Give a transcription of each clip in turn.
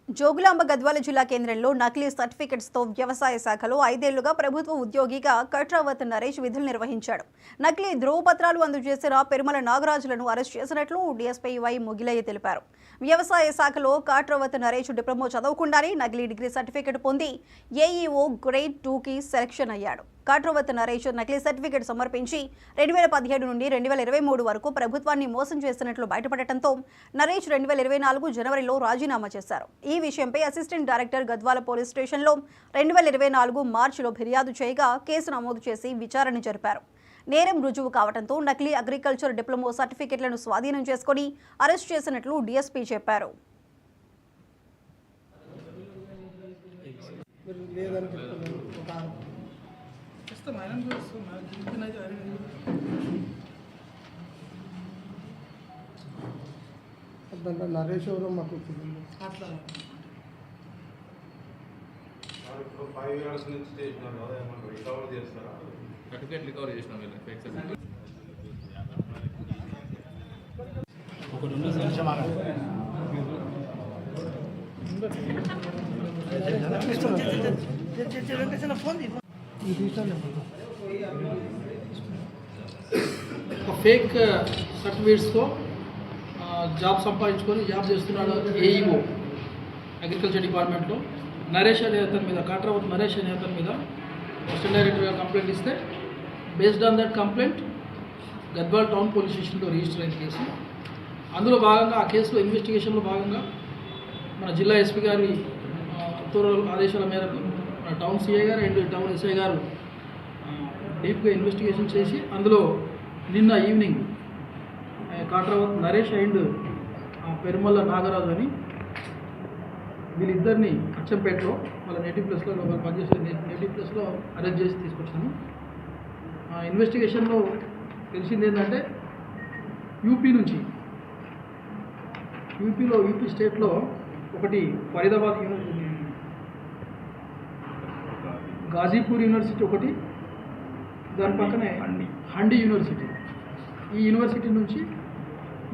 జోగులాంబ గద్వాల జిల్లా కేంద్రంలో నకిలీ సర్టిఫికెట్స్తో వ్యవసాయ శాఖలో 5 ఏళ్లుగా ప్రభుత్వ ఉద్యోగిగా కట్రావత్ నరేష్ విధులు నిర్వహించాడు. నకిలీ ధ్రువపత్రాలు అందజేసిన పెరుమల నాగరాజులను అరెస్ట్ చేసినట్లు డీఎస్పీ వై ముగిలయ్య తెలిపారు. వ్యవసాయ శాఖలో కట్రావత్ నరేష్ డిప్లొమా చదవకుండానే నకిలీ డిగ్రీ సర్టిఫికెట్ పొంది ఏఈఓ గ్రేడ్ 2కి సెలక్షన్ అయ్యాడు. కట్రావత్ నరేష్ నకిలీ సర్టిఫికెట్ సమర్పించి 2017 నుండి 2023 వరకు ప్రభుత్వాన్ని మోసం చేసినట్లు బయటపడటంతో నరేష్ 2024 జనవరిలో రాజీనామా చేశారు. ఈ విషయంపై అసిస్టెంట్ డైరెక్టర్ గద్వాల పోలీస్ స్టేషన్లో 2024 మార్చిలో ఫిర్యాదు చేయగా కేసు నమోదు చేసి విచారణ జరిపారు. నేరం రుజువు కావడంతో నకిలీ అగ్రికల్చర్ డిప్లొమా సర్టిఫికెట్లను స్వాధీనం చేసుకుని అరెస్ట్ చేసినట్లు డీఎస్పీ చెప్పారు. నరేష్ ఎవరో మాకు అట్లా 5 years నుంచి చేసినారు కదా, ఏమన్నా రికవర్ చేస్తారా? సర్టిఫికేట్ రికవర్ చేసినాం వీళ్ళని ఫేక్ సర్టిఫికేట్. ఒకటి ఉన్న ఫేక్ సర్టిఫికేట్స్తో జాబ్ సంపాదించుకొని జాబ్ చేస్తున్నాడు ఏఈఓ అగ్రికల్చర్ డిపార్ట్మెంట్లో. నరేష్ అనే అతని మీద, కట్రావత్ నరేష్ అనే అతని మీద అసిస్టెంట్ డైరెక్టర్గా కంప్లైంట్ ఇస్తే based on that complaint Gadwal town police స్టేషన్లో రిజిస్టర్ అయిన కేసు. అందులో భాగంగా ఆ కేసులో ఇన్వెస్టిగేషన్లో భాగంగా మన జిల్లా ఎస్పీ గారి ఉత్తర్వుల ఆదేశాల మేరకు మన టౌన్ సిఐ గారు అండ్ టౌన్ ఎస్ఐ గారు డీప్గా ఇన్వెస్టిగేషన్ చేసి అందులో నిన్న ఈవినింగ్ కట్రావత్ నరేష్ అండ్ పెరుమల నాగరాజు అని వీళ్ళిద్దరిని అచ్చంపేటలో వాళ్ళ నేటివ్ ప్లేస్లో వాళ్ళు పనిచేసే నేటివ్ ప్లేస్లో అరెస్ట్ చేసి తీసుకొచ్చాము. ఇన్వెస్టిగేషన్లో తెలిసింది ఏంటంటే యూపీ స్టేట్లో ఒకటి ఫరీదాబాద్ గాజీపూర్ యూనివర్సిటీ ఒకటి, దాని పక్కనే హండి యూనివర్సిటీ. ఈ యూనివర్సిటీ నుంచి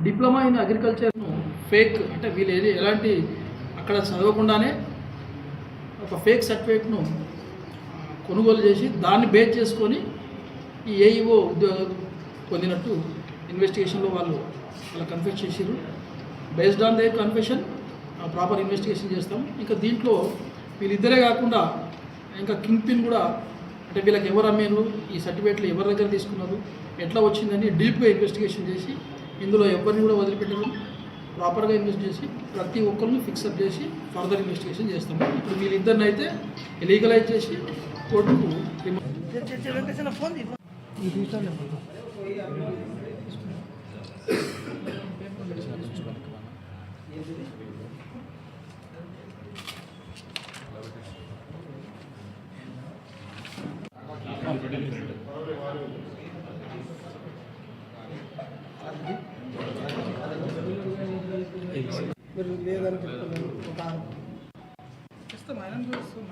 డిప్లొమా ఇన్ అగ్రికల్చర్ను ఫేక్, అంటే వీళ్ళు ఎలాంటి అక్కడ చదవకుండానే ఒక ఫేక్ సర్టిఫికేట్ను కొనుగోలు చేసి దాన్ని బేస్ చేసుకొని ఈ ఏఈఓ ఉద్యోగం పొందినట్టు ఇన్వెస్టిగేషన్లో వాళ్ళు కన్ఫెస్ చేసారు. Based on their confession proper investigation చేస్తాం. ఇంకా దీంట్లో వీళ్ళిద్దరే కాకుండా ఇంకా కింగ్ పిన్ కూడా, అంటే వీళ్ళకి ఎవరు అమ్మారు, ఈ సర్టిఫికేట్లు ఎవరి దగ్గర తీసుకున్నారు, ఎట్లా వచ్చిందని డీప్గా ఇన్వెస్టిగేషన్ చేసి ఇందులో ఎవరిని కూడా వదిలిపెట్టడం, ప్రాపర్గా ఇన్వెస్ట్ చేసి ప్రతి ఒక్కరిని ఫిక్సప్ చేసి ఫర్దర్ ఇన్వెస్టిగేషన్ చేస్తాము. ఇప్పుడు వీళ్ళిద్దరిని అయితే లీగలైజ్ చేసి కోర్టుకు లేదని చెప్తున్నాను. ఇస్తాం. ఆయన చూస్తాం.